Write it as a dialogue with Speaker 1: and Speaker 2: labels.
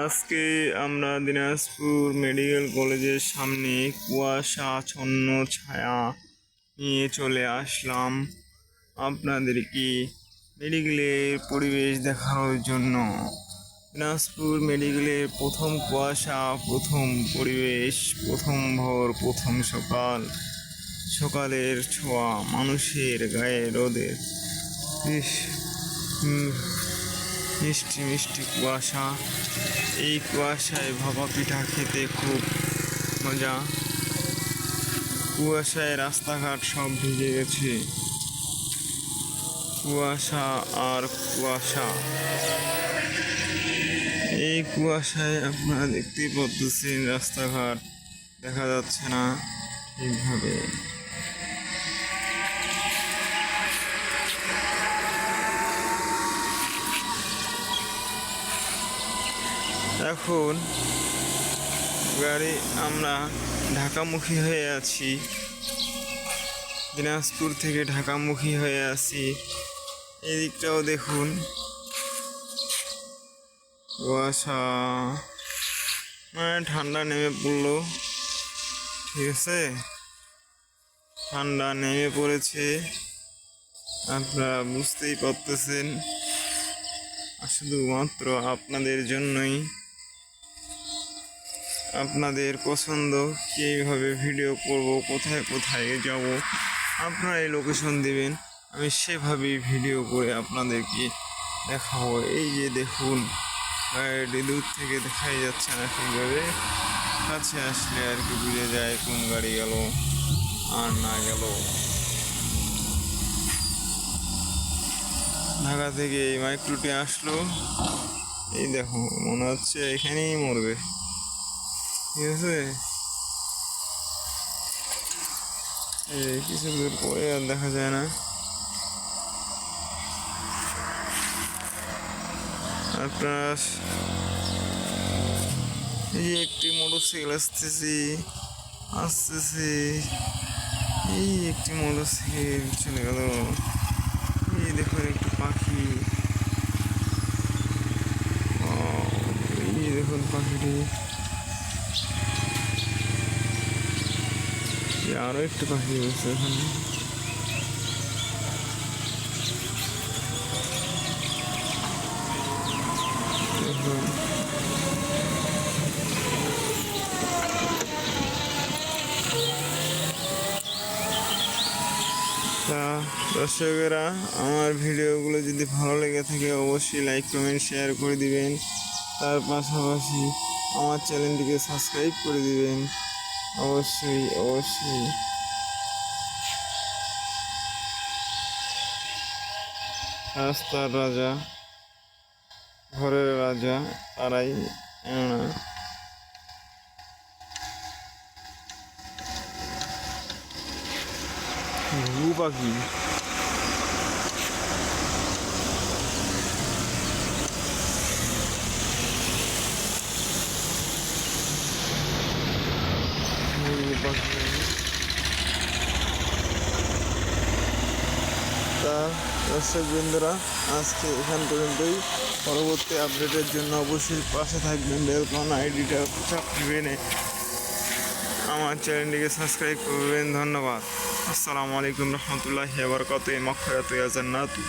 Speaker 1: আজকে আমরা দিনাজপুর মেডিকেল কলেজের সামনে কুয়াশাচ্ছন্ন ছায়া নিয়ে চলে আসলাম আপনাদেরকে মেডিকেলের পরিবেশ দেখানোর জন্য। দিনাজপুর মেডিকেলের প্রথম কুয়াশা, প্রথম পরিবেশ, প্রথম ভোর, প্রথম সকাল, সকালের ছোঁয়া মানুষের গায়ে রোদের মিষ্টি মিষ্টি কুয়াশা। এই কুয়াশায় ভাপা পিঠা খেতে খুব মজা। কুয়াশায় রাস্তাঘাট সব ভিজে গেছে, কুয়াশা আর কুয়াশা। এই কুয়াশায় আপনারা দেখতেই পাচ্ছেন রাস্তাঘাট দেখা যাচ্ছে না ঠিকভাবে। এখন গাড়ি আমরা ঢাকামুখী হয়ে আছি, দিনাজপুর থেকে ঢাকামুখী হয়ে আছি। এদিকটাও দেখুন কুয়াশা, মানে ঠান্ডা নেমে পড়লো। ঠিক আছে, ঠান্ডা নেমে পড়েছে, আপনারা বুঝতেই পারতেছেন। শুধুমাত্র আপনাদের জন্যই, আপনাদের পছন্দ কীভাবে ভিডিও করব, কোথায় কোথায় যাব, আপনারা এই লোকেশন দেবেন, আমি সেভাবেই ভিডিও করে আপনাদেরকে দেখাবো। এই যে দেখুন গাড়িটি দূর থেকে দেখাই যাচ্ছে না ঠিকভাবে, কাছে আসলে আর কি বুঝে যায় কোন গাড়ি গেল আর না গেল। ঢাকা থেকে এই মাইক্রোটি আসলো, এই দেখো মনে হচ্ছে এখানেই মরবে। ঠিক আছে, এই কিছু দূর পরে আর দেখা যায় না। আপনার এই একটি মোটরসাইকেল আসতেছে, এই একটি মোটরসাইকেল চলে গেল। এই দেখুন একটু পাখি, এই দেখুন পাখিটি, আরো একটু পাখি রয়েছে এখানে। তা দর্শকেরা, আমার ভিডিওগুলো যদি ভালো লেগে থাকে অবশ্যই লাইক, কমেন্ট, শেয়ার করে দিবেন। তার পাশাপাশি আমার চ্যানেলটিকে সাবস্ক্রাইব করে দিবেন অবশ্যই অবশ্যই। রাস্তার রাজা, ঘরের রাজা তারাই, ঘুঘু পাখি। তা দর্শক বৃন্দরা, আজকে এখান পর্যন্তই। পরবর্তী আপডেটের জন্য অবশ্যই পাশে থাকবেন, বেলকন আইডিটা চাপ দিবেন, আমার চ্যানেলটিকে সাবস্ক্রাইব করবেন। ধন্যবাদ। আসসালামু আলাইকুম রহমতুল্লাহি ওয়া বারাকাতুহু। মাগফিরাতু ওয়া জান্নাতু।